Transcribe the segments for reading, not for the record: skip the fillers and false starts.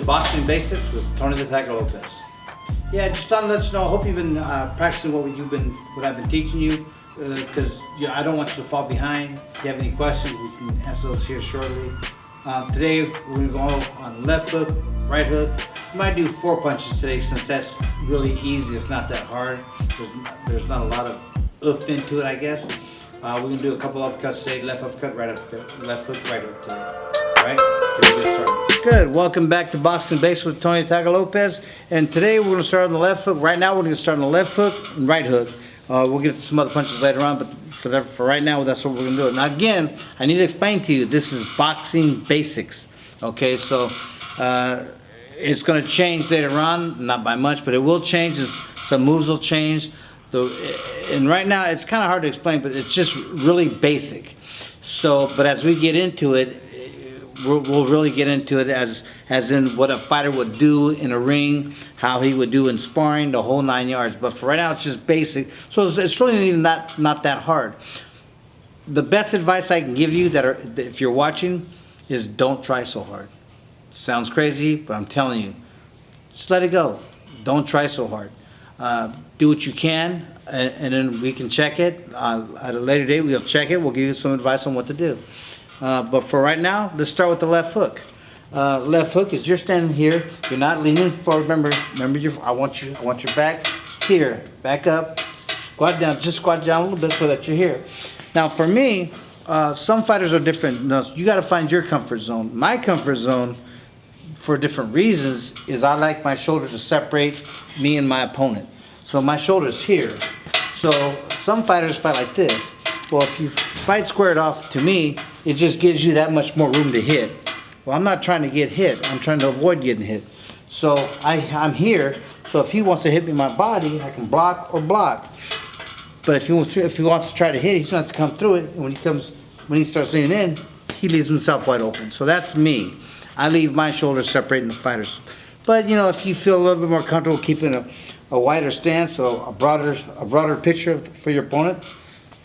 Boxing Basics with Tony the Tiger Lopez. Yeah, just thought to let you know, I hope you've been practicing what I've been teaching you, because I don't want you to fall behind. If you have any questions, we can answer those here shortly. Today, we're going to go on left hook, right hook. We might do 4 punches today since that's really easy. It's not that hard. There's not a lot of oof into it, I guess. We're going to do a couple uppercuts today. Left uppercut, right uppercut, left hook, right hook today. All right? Here we get started. Good. Welcome back to Boxing Basics with Tony the Tiger Lopez. And today we're going to start on the left hook. Right now we're going to start on the left hook and right hook. We'll get some other punches later on, but for right now, that's what we're going to do. Now again, I need to explain to you, this is Boxing Basics. Okay, so it's going to change later on, not by much, but it will change. Some moves will change. And right now, it's kind of hard to explain, but it's just really basic. So, but as we get into it, we'll really get into it as in what a fighter would do in a ring, how he would do in sparring, the whole 9 yards. But for right now, it's just basic. So it's really even not that hard. The best advice I can give you, if you're watching, is don't try so hard. Sounds crazy, but I'm telling you, just let it go. Don't try so hard. Do what you can, and then we can check it. At a later date, we'll check it. We'll give you some advice on what to do. But for right now, let's start with the left hook. Left hook is you're standing here. You're not leaning forward. Remember, I want your back here. Back up. Squat down. Just squat down a little bit so that you're here. Now, for me, some fighters are different. You got to find your comfort zone. My comfort zone, for different reasons, is I like my shoulder to separate me and my opponent. So my shoulder's here. So some fighters fight like this. Well, if you fight squared off, to me, it just gives you that much more room to hit. Well, I'm not trying to get hit. I'm trying to avoid getting hit. So I'm here. So if he wants to hit me in my body, I can block or block. But if he wants to try to hit, he's going to have to come through it. And when he starts leaning in, he leaves himself wide open. So that's me. I leave my shoulders separating the fighters. But if you feel a little bit more comfortable keeping a wider stance, so a broader picture for your opponent,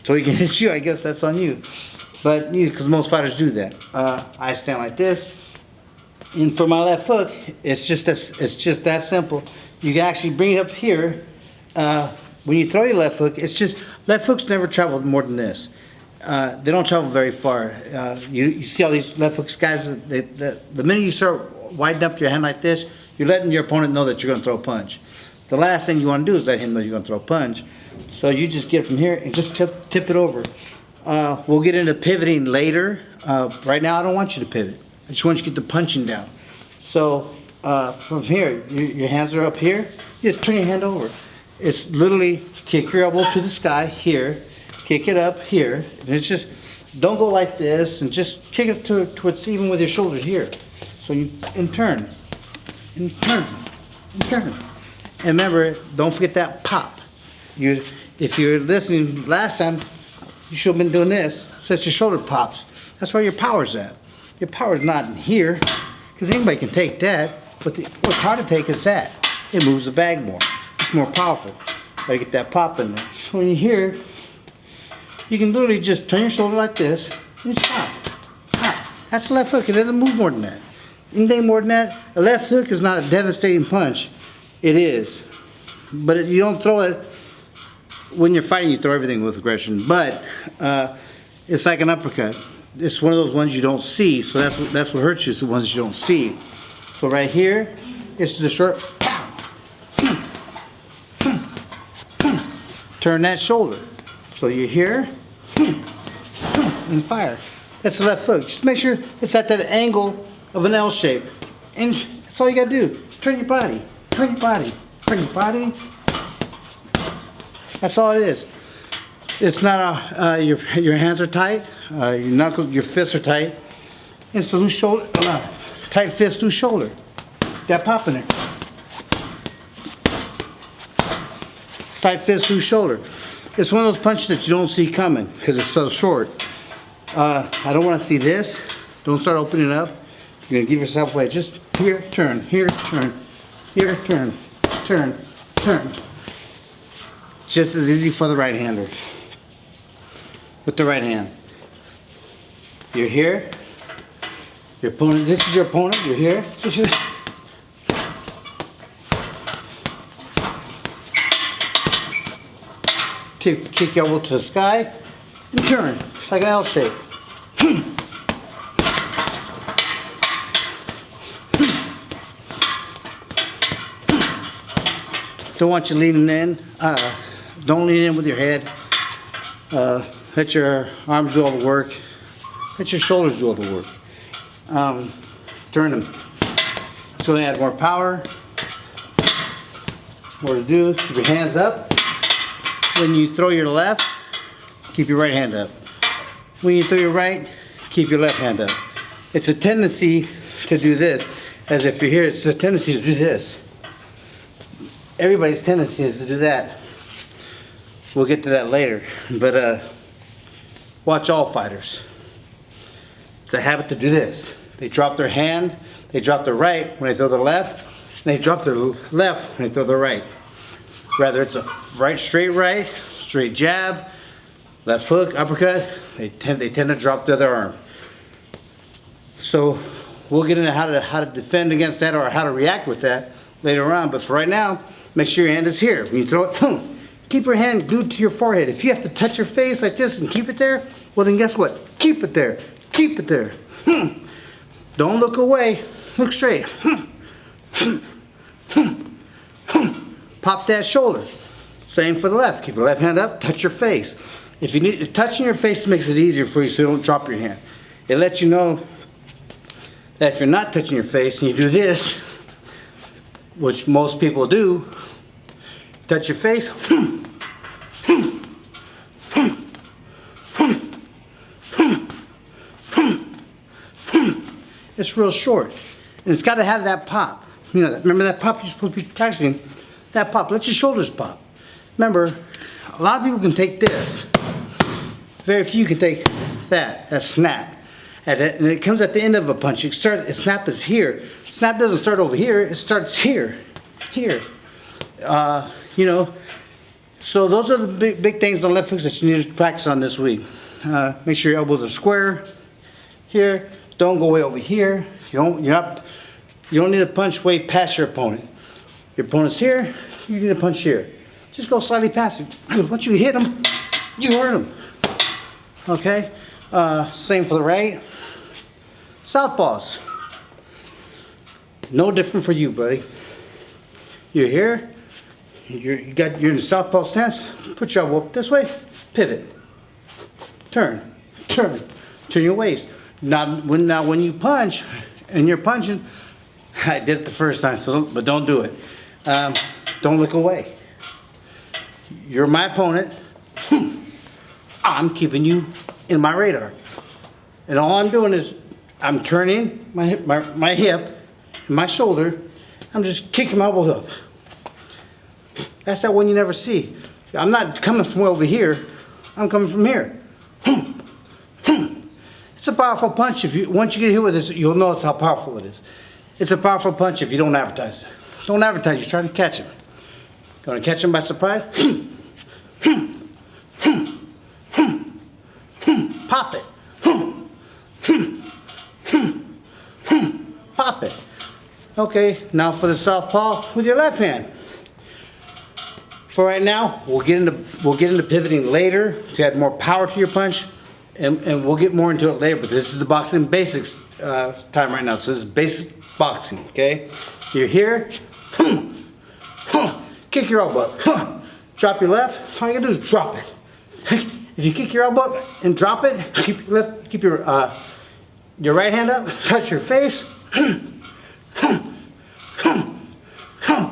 so he can hit you, I guess that's on you. But because most fighters do that. I stand like this. And for my left hook, it's just that simple. You can actually bring it up here. When you throw your left hook, left hooks never travel more than this. They don't travel very far. You see all these left hooks guys, the minute you start widening up your hand like this, you're letting your opponent know that you're going to throw a punch. The last thing you want to do is let him know you're going to throw a punch. So you just get from here and just tip it over. We'll get into pivoting later. Right now I don't want you to pivot. I just want you to get the punching down. So from here, your hands are up here. You just turn your hand over. It's literally kick your elbow to the sky here. Kick it up here. And it's just, don't go like this, and just kick it to it's even with your shoulders here. So and turn. And turn. And turn. And remember, don't forget that pop. If you're listening last time, you should have been doing this, so that your shoulder pops. That's where your power's at. Your power's not in here, because anybody can take that, but what's hard to take is that. It moves the bag more. It's more powerful. Gotta get that pop in there. So when you're here, you can literally just turn your shoulder like this, and just pop. Pop. That's the left hook. It doesn't move more than that. Anything more than that, a left hook is not a devastating punch. It is. But you don't throw it. When you're fighting, you throw everything with aggression, but it's like an uppercut. It's one of those ones you don't see, so that's what hurts you, is the ones you don't see. So right here, it's the short pow. Turn that shoulder. So you're here, and fire. That's the left hook. Just make sure it's at that angle of an L shape. And that's all you gotta do. Turn your body, turn your body, turn your body. That's all it is. It's not your hands are tight, your knuckles, your fists are tight. And it's a loose shoulder, tight fist, loose shoulder. That pop in there. Tight fist, loose shoulder. It's one of those punches that you don't see coming because it's so short. I don't want to see this. Don't start opening up. You're gonna give yourself away. Just here, turn, here, turn, here, turn, turn, turn. Just as easy for the right-hander. With the right hand. You're here. Your opponent, this is your opponent, you're here. Kick your elbow to the sky and turn. It's like an L shape. Don't want you leaning in. Don't lean in with your head. Let your arms do all the work. Let your shoulders do all the work. Turn them. It's going to add more power. More to do. Keep your hands up. When you throw your left, keep your right hand up. When you throw your right, keep your left hand up. It's a tendency to do this. As if you're here, it's a tendency to do this. Everybody's tendency is to do that. We'll get to that later. But watch all fighters. It's a habit to do this. They drop their hand, they drop their right when they throw the left, and they drop their left when they throw the right. Whether it's a straight jab, left hook, uppercut, they tend to drop the other arm. So we'll get into how to defend against that or how to react with that later on. But for right now, make sure your hand is here. When you throw it, keep your hand glued to your forehead. If you have to touch your face like this and keep it there, well then guess what? Keep it there. Keep it there. Don't look away. Look straight. Pop that shoulder. Same for the left. Keep your left hand up. Touch your face. If you need touching your face makes it easier for you, so you don't drop your hand. It lets you know that if you're not touching your face and you do this, which most people do, touch your face. It's real short, and it's got to have that pop. You know, remember that pop you're supposed to be practicing? That pop. Let your shoulders pop. Remember, a lot of people can take this. Very few can take that. That snap. And it comes at the end of a punch. Snap is here. Snap doesn't start over here. It starts here. Here. You know. So those are the big things on left hooks that you need to practice on this week. Make sure your elbows are square. Here. Don't go way over here. You don't need to punch way past your opponent. Your opponent's here. You need to punch here. Just go slightly past it. Good. Once you hit him, you hurt him. Okay. Same for the right. Southpaws. No different for you, buddy. You're here. You're in the southpaw stance. Put your elbow up this way. Pivot. Turn. Turn. Turn your waist. Now when you punch, and you're punching, I did it the first time, but don't do it. Don't look away. You're my opponent. I'm keeping you in my radar. And all I'm doing is I'm turning my hip and my shoulder. I'm just kicking my elbows up. That's that one you never see. I'm not coming from over here. I'm coming from here. It's a powerful punch. Once you get hit with this, you'll notice how powerful it is. It's a powerful punch if you don't advertise it. Don't advertise. You're trying to catch him. Going to catch him by surprise. Pop it. Pop it. Okay, now for the southpaw with your left hand. For right now, we'll get into pivoting later to add more power to your punch, and we'll get more into it later. But this is the boxing basics time right now. So this is basic boxing. Okay, you're here. Kick your elbow up. Drop your left. All you gotta do is drop it. If you kick your elbow up and drop it, keep your right hand up. Touch your face.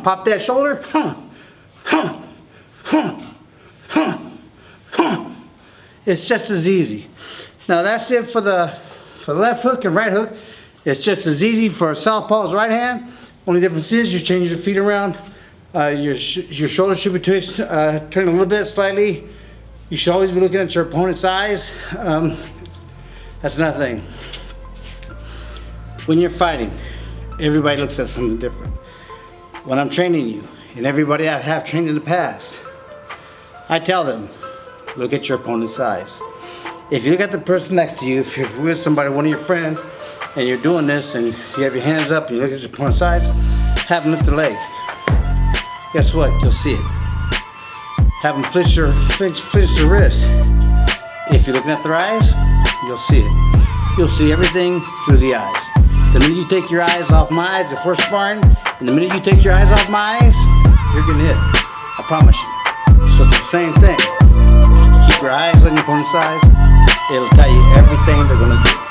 Pop that shoulder. It's just as easy. Now that's it for the left hook and right hook. It's just as easy for southpaw's right hand. Only difference is you change your feet around. Your shoulders should be turned a little bit slightly. You should always be looking at your opponent's eyes. That's another thing. When you're fighting, everybody looks at something different. When I'm training you, and everybody I have trained in the past, I tell them, look at your opponent's eyes. If you look at the person next to you, if you're with somebody, one of your friends, and you're doing this, and you have your hands up, and you look at your opponent's eyes, have them lift their leg. Guess what? You'll see it. have them flinch their wrist. If you're looking at their eyes, you'll see it. You'll see everything through the eyes. The minute you take your eyes off my eyes, if we're sparring, and the minute you take your eyes off my eyes, you're getting hit. I promise you. So it's the same thing. Keep your eyes on your opponent's eyes. It'll tell you everything they're gonna do.